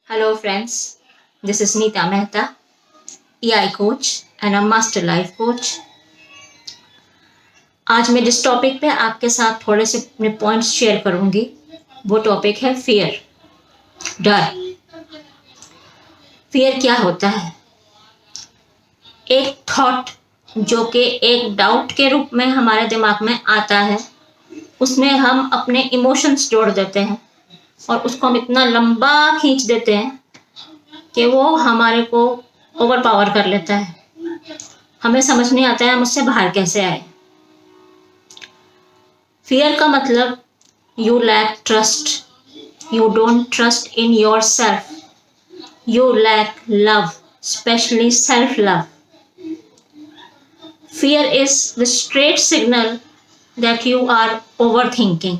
Hello, friends. This is Neeta Mehta, EI coach and a master life coach. आज मैं जिस topic पे आपके साथ थोड़े से अपने पॉइंट्स शेयर करूंगी वो टॉपिक है फियर, डर। फियर क्या होता है? एक थॉट जो कि एक डाउट के रूप में हमारे दिमाग में आता है, उसमें हम अपने इमोशंस जोड़ देते हैं और उसको हम इतना लंबा खींच देते हैं कि वो हमारे को ओवर पावर कर लेता है। हमें समझ नहीं आता है हम उससे बाहर कैसे आए। फियर का मतलब you lack trust, you don't trust in your self, you lack love, specially self love. Fear is the straight signal that you are overthinking.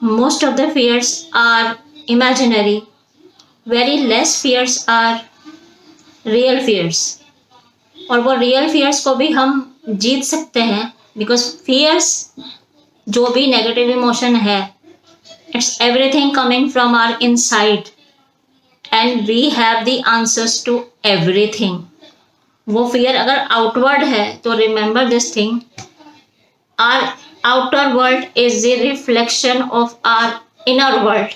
Most of the fears are imaginary. Very less fears are real fears. और वो real fears को भी हम जीत सकते हैं because fears जो भी negative emotion है, it's everything coming from our inside and we have the answers to everything. वो फियर अगर आउटवर्ड है तो remember this thing, our outer world is the reflection of our inner world.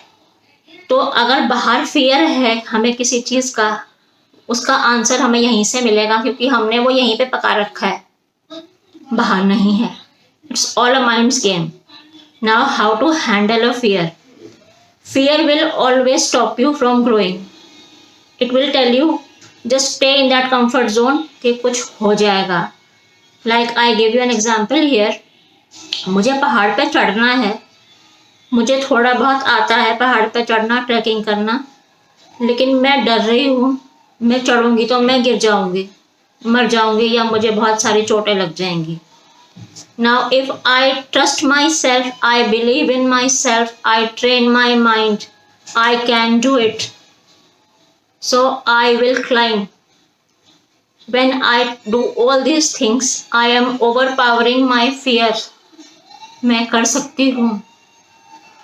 तो अगर बाहर फियर है हमें किसी चीज़ का, उसका आंसर हमें यहीं से मिलेगा क्योंकि हमने वो यहीं पे पका रखा है, बाहर नहीं है. It's all a mind's game. Now how to handle a fear. Fear will always stop you from growing. It will tell you just stay in that comfort zone कि कुछ हो जाएगा. Like I give you an example here. मुझे पहाड़ पे चढ़ना है, मुझे थोड़ा बहुत आता है पहाड़ पे चढ़ना, ट्रैकिंग करना, लेकिन मैं डर रही हूँ मैं चढ़ूँगी तो मैं गिर जाऊँगी, मर जाऊँगी या मुझे बहुत सारी चोटें लग जाएंगी. Now if I trust myself, I believe in myself, I train my mind, I can do it. So I will climb. When I do all these things, I am overpowering my fear. मैं कर सकती हूँ.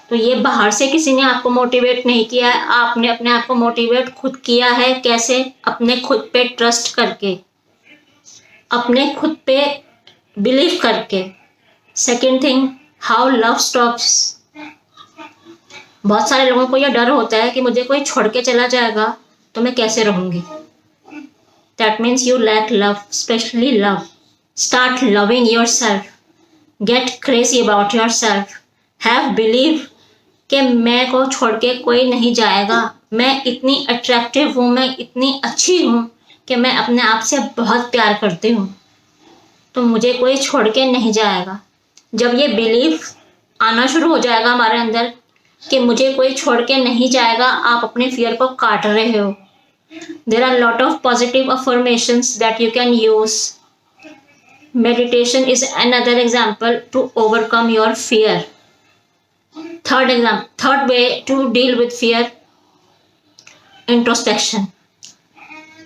तो ये बाहर से किसी ने आपको मोटिवेट नहीं किया है, आपने अपने आप को मोटिवेट खुद किया है. कैसे? अपने खुद पे ट्रस्ट करके, अपने खुद पे बिलीव करके. Second thing, how love stops. बहुत सारे लोगों को यह डर होता है कि मुझे कोई छोड़ के चला जाएगा तो मैं कैसे रहूंगी. That means you lack love, especially love. Start loving yourself. Get crazy about yourself. Have belief कि मैं को छोड़ के कोई नहीं जाएगा. मैं इतनी अट्रैक्टिव हूँ, मैं इतनी अच्छी हूँ कि मैं अपने आप से बहुत प्यार करती हूँ, तो मुझे कोई छोड़ के नहीं जाएगा. जब ये बिलीफ आना शुरू हो जाएगा हमारे अंदर कि मुझे कोई छोड़ के नहीं जाएगा, आप अपने फियर को काट रहे हो. There are a lot of positive affirmations that you can use. Meditation is another example to overcome your fear. Third way to deal with fear, introspection.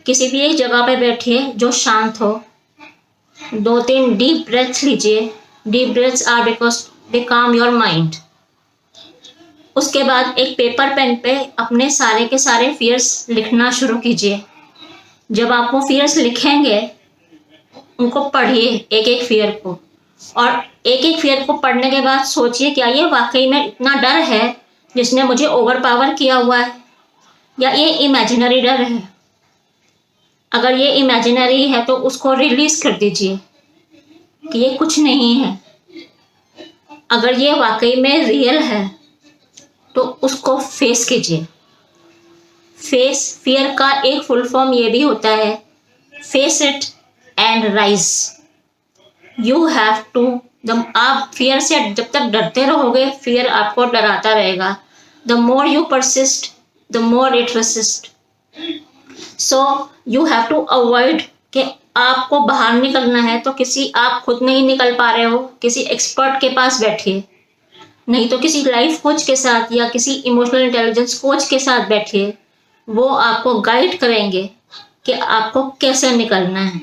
किसी भी एक जगह पे बैठिए जो शांत हो, 2-3 डीप ब्रेथ्स लीजिए. Deep breaths are because they calm your mind. उसके बाद एक पेपर पेन पे अपने सारे के सारे फियर्स लिखना शुरू कीजिए. जब आप वो फियर्स लिखेंगे उनको पढ़िए, एक एक फियर को, और एक एक फियर को पढ़ने के बाद सोचिए क्या ये वाकई में इतना डर है जिसने मुझे ओवर पावर किया हुआ है, या ये इमेजिनरी डर है. अगर ये इमेजिनरी है तो उसको रिलीज कर दीजिए कि ये कुछ नहीं है. अगर ये वाकई में रियल है तो उसको फेस कीजिए. फेस फियर का एक फुल फॉर्म ये भी होता है, face it and rise. You have to. आप फियर से जब तक डरते रहोगे फियर आपको डराता रहेगा. The more you persist the more it resist. So you have to avoid कि आपको बाहर निकलना है तो किसी, आप खुद नहीं निकल पा रहे हो, किसी एक्सपर्ट के पास बैठिए, नहीं तो किसी लाइफ कोच के साथ या किसी इमोशनल इंटेलिजेंस कोच के साथ बैठिए. वो आपको गाइड करेंगे कि आपको कैसे निकलना है.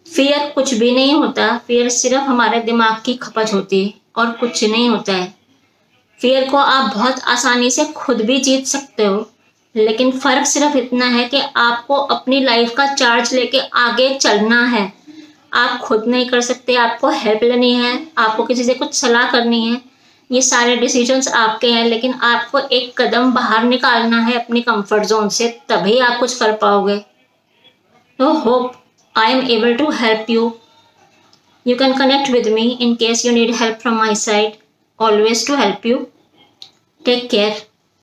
फियर कुछ भी नहीं होता. फियर सिर्फ हमारे दिमाग की खपत होती है और कुछ नहीं होता है. फियर को आप बहुत आसानी से खुद भी जीत सकते हो लेकिन फ़र्क सिर्फ इतना है कि आपको अपनी लाइफ का चार्ज लेके आगे चलना है। आप खुद नहीं कर सकते, आपको हेल्प लेनी है, आपको किसी से कुछ सलाह करनी है। ये सारे डिसीजंस आपके हैं, लेकिन आपको एक कदम बाहर निकालना है अपनी कंफर्ट जोन से, तभी आप कुछ कर पाओगे। तो hope I am able to help you. You can connect with me in case you need help from my side. Always to help you. Take care.